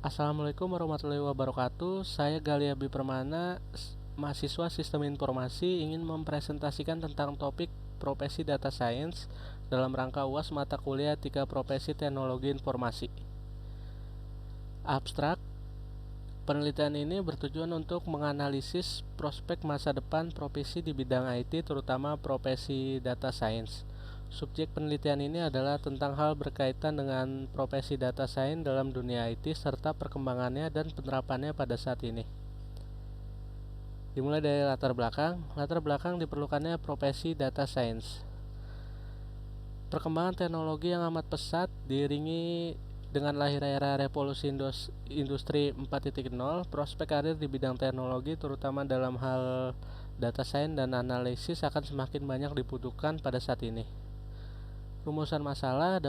Assalamualaikum warahmatullahi wabarakatuh. Saya Galiabi Permana, mahasiswa Sistem Informasi, ingin mempresentasikan tentang topik profesi Data Science dalam rangka UAS mata kuliah 3 Profesi Teknologi Informasi. Abstrak, penelitian ini bertujuan untuk menganalisis prospek masa depan profesi di bidang IT, terutama profesi Data Science. Subjek penelitian ini adalah tentang hal berkaitan dengan profesi data science dalam dunia IT serta perkembangannya dan penerapannya pada saat ini. Dimulai dari latar belakang diperlukannya profesi data science. Perkembangan teknologi yang amat pesat diiringi dengan lahirnya era revolusi industri 4.0, prospek karir di bidang teknologi terutama dalam hal data science dan analisis akan semakin banyak dibutuhkan pada saat ini. Rumusan masalah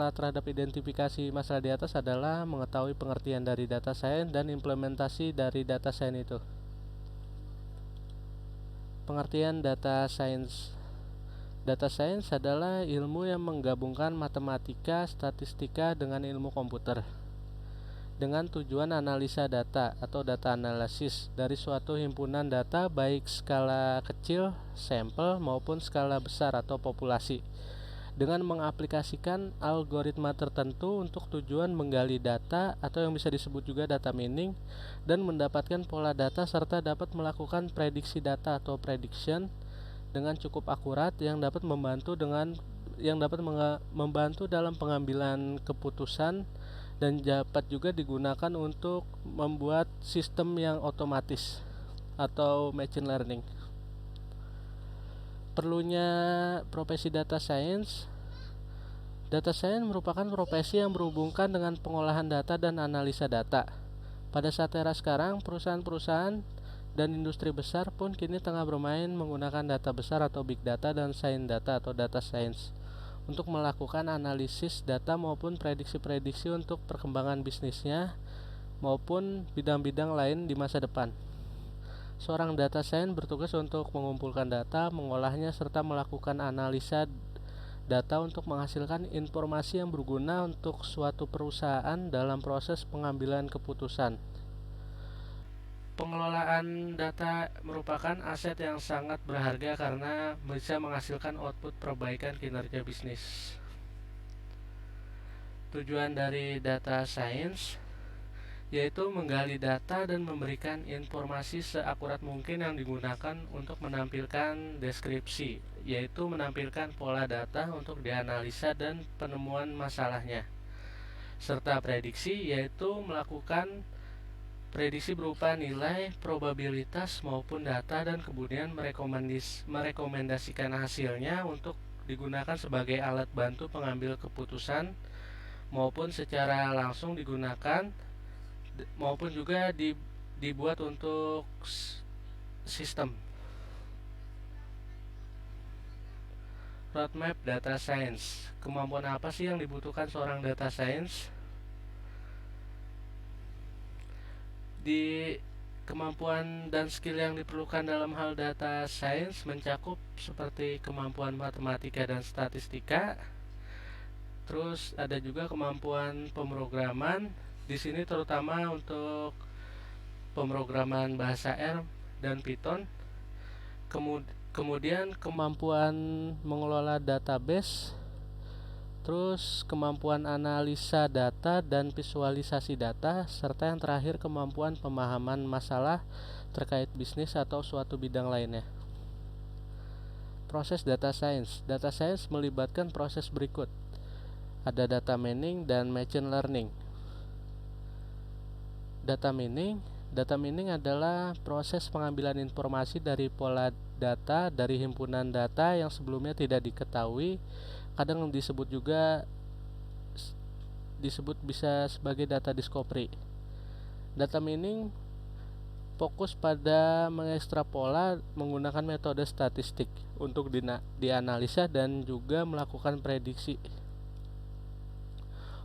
terhadap identifikasi masalah di atas adalah mengetahui pengertian dari data science dan implementasi dari data science itu. Pengertian data science. Data science adalah ilmu yang menggabungkan matematika, statistika dengan ilmu komputer dengan tujuan analisa data atau data analisis dari suatu himpunan data baik skala kecil, sampel maupun skala besar atau populasi, dengan mengaplikasikan algoritma tertentu untuk tujuan menggali data atau yang bisa disebut juga data mining dan mendapatkan pola data serta dapat melakukan prediksi data atau prediction dengan cukup akurat yang dapat membantu dalam pengambilan keputusan dan dapat juga digunakan untuk membuat sistem yang otomatis atau machine learning. Perlunya profesi data science. Data science merupakan profesi yang berhubungkan dengan pengolahan data dan analisa data. Pada saat era sekarang, perusahaan-perusahaan dan industri besar pun kini tengah bermain menggunakan data besar atau big data dan science data atau data science untuk melakukan analisis data maupun prediksi-prediksi untuk perkembangan bisnisnya maupun bidang-bidang lain di masa depan. Seorang data science bertugas untuk mengumpulkan data, mengolahnya, serta melakukan analisa data untuk menghasilkan informasi yang berguna untuk suatu perusahaan dalam proses pengambilan keputusan. Pengelolaan data merupakan aset yang sangat berharga karena bisa menghasilkan output perbaikan kinerja bisnis. Tujuan dari data science yaitu menggali data dan memberikan informasi seakurat mungkin yang digunakan untuk menampilkan deskripsi, yaitu menampilkan pola data untuk dianalisa dan penemuan masalahnya, serta prediksi, yaitu melakukan prediksi berupa nilai, probabilitas maupun data dan kemudian merekomendasikan hasilnya untuk digunakan sebagai alat bantu pengambil keputusan maupun secara langsung digunakan maupun juga dibuat untuk sistem. Roadmap data science. Kemampuan apa sih yang dibutuhkan seorang data science? Di kemampuan dan skill yang diperlukan dalam hal data science mencakup seperti kemampuan matematika dan statistika. Terus ada juga kemampuan pemrograman. Di sini terutama untuk pemrograman bahasa R dan Python. Kemudian kemampuan mengelola database. Terus kemampuan analisa data dan visualisasi data, serta yang terakhir kemampuan pemahaman masalah terkait bisnis atau suatu bidang lainnya. Proses data science. Data science melibatkan proses berikut. Ada data mining dan machine learning. Data mining adalah proses pengambilan informasi dari pola data dari himpunan data yang sebelumnya tidak diketahui. Kadang disebut bisa sebagai data discovery. Data mining fokus pada mengekstrak pola menggunakan metode statistik untuk dianalisa dan juga melakukan prediksi.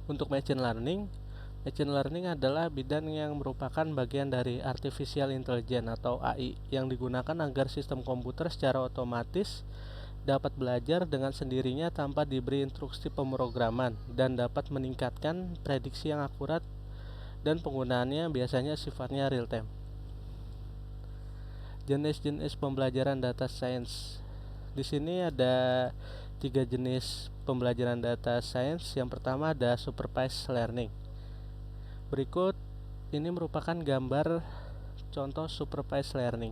Untuk machine learning adalah bidang yang merupakan bagian dari artificial intelligence atau AI yang digunakan agar sistem komputer secara otomatis dapat belajar dengan sendirinya tanpa diberi instruksi pemrograman dan dapat meningkatkan prediksi yang akurat dan penggunaannya biasanya sifatnya real time. Jenis-jenis pembelajaran data science. Di sini ada 3 jenis pembelajaran data science. Yang pertama ada supervised learning. Berikut ini merupakan gambar contoh supervised learning.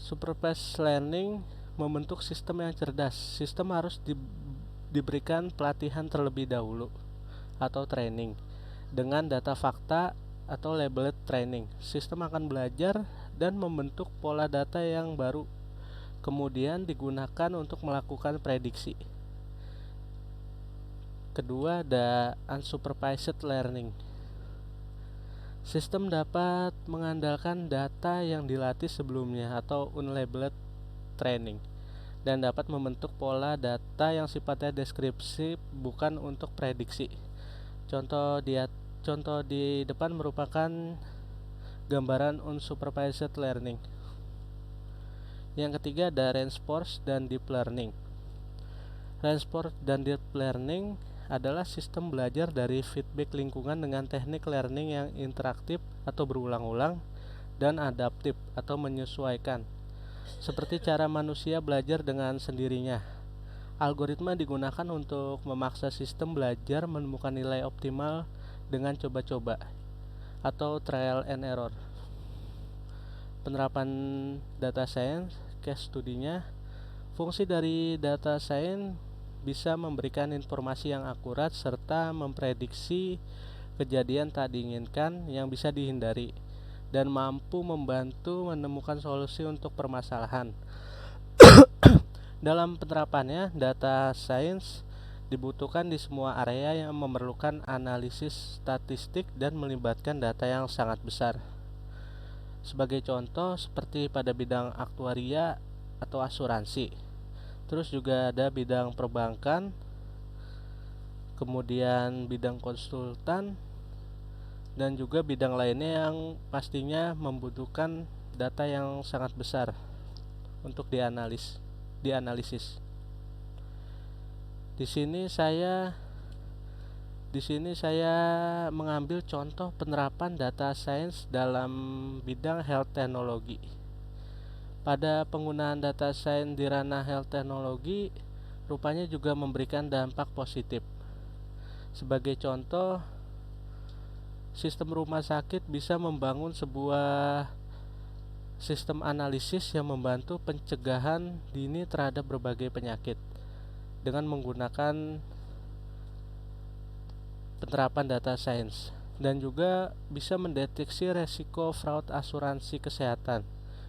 Supervised learning membentuk sistem yang cerdas. Sistem harus diberikan pelatihan terlebih dahulu atau training dengan data fakta atau labeled training. Sistem akan belajar dan membentuk pola data yang baru, kemudian digunakan untuk melakukan prediksi. Kedua ada unsupervised learning. Sistem dapat mengandalkan data yang dilatih sebelumnya atau unlabeled training dan dapat membentuk pola data yang sifatnya deskripsi bukan untuk prediksi. Contoh di depan merupakan gambaran unsupervised learning. Yang ketiga ada reinforced dan deep learning. Reinforced dan deep learning adalah sistem belajar dari feedback lingkungan dengan teknik learning yang interaktif atau berulang-ulang dan adaptif atau menyesuaikan, seperti cara manusia belajar dengan sendirinya. Algoritma digunakan untuk memaksa sistem belajar menemukan nilai optimal dengan coba-coba atau trial and error. Penerapan data science, case studinya, fungsi dari data science bisa memberikan informasi yang akurat serta memprediksi kejadian tak diinginkan yang bisa dihindari dan mampu membantu menemukan solusi untuk permasalahan. Dalam penerapannya, data science dibutuhkan di semua area yang memerlukan analisis statistik dan melibatkan data yang sangat besar. Sebagai contoh, seperti pada bidang aktuaria atau asuransi. Terus juga ada bidang perbankan, kemudian bidang konsultan, dan juga bidang lainnya yang pastinya membutuhkan data yang sangat besar untuk dianalisis. Di sini saya mengambil contoh penerapan data science dalam bidang health technology. Pada penggunaan data science di ranah health technology, rupanya juga memberikan dampak positif. Sebagai contoh, sistem rumah sakit bisa membangun sebuah sistem analisis yang membantu pencegahan dini terhadap berbagai penyakit dengan menggunakan penerapan data science, dan juga bisa mendeteksi resiko fraud asuransi kesehatan.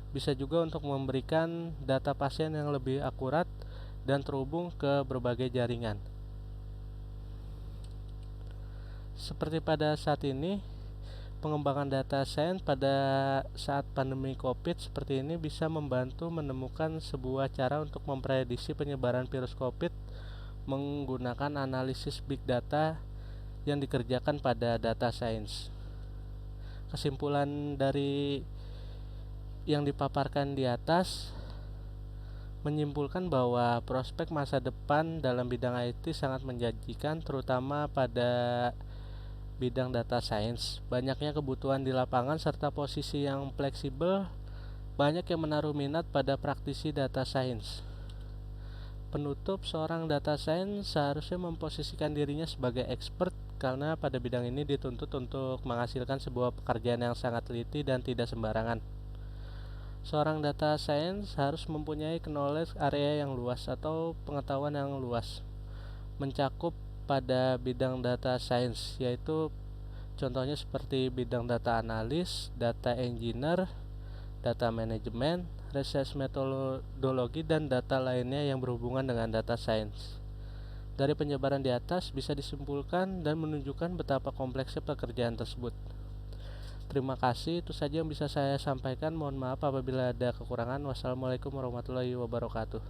Bisa juga untuk memberikan data pasien yang lebih akurat dan terhubung ke berbagai jaringan. Seperti pada saat ini, pengembangan data science pada saat pandemi COVID seperti ini bisa membantu menemukan sebuah cara untuk memprediksi penyebaran virus COVID menggunakan analisis big data yang dikerjakan pada data science. Kesimpulan dari yang dipaparkan di atas menyimpulkan bahwa prospek masa depan dalam bidang IT sangat menjanjikan, terutama pada bidang data science. Banyaknya kebutuhan di lapangan serta posisi yang fleksibel, banyak yang menaruh minat pada praktisi data science. Penutup, seorang data science seharusnya memposisikan dirinya sebagai expert karena pada bidang ini dituntut untuk menghasilkan sebuah pekerjaan yang sangat teliti dan tidak sembarangan. Seorang data science harus mempunyai knowledge area yang luas atau pengetahuan yang luas, mencakup pada bidang data science, yaitu contohnya seperti bidang data analis, data engineer, data management, research metodologi, dan data lainnya yang berhubungan dengan data science. Dari penyebaran di atas bisa disimpulkan dan menunjukkan betapa kompleksnya pekerjaan tersebut. Terima kasih, itu saja yang bisa saya sampaikan. Mohon maaf apabila ada kekurangan. Wassalamualaikum warahmatullahi wabarakatuh.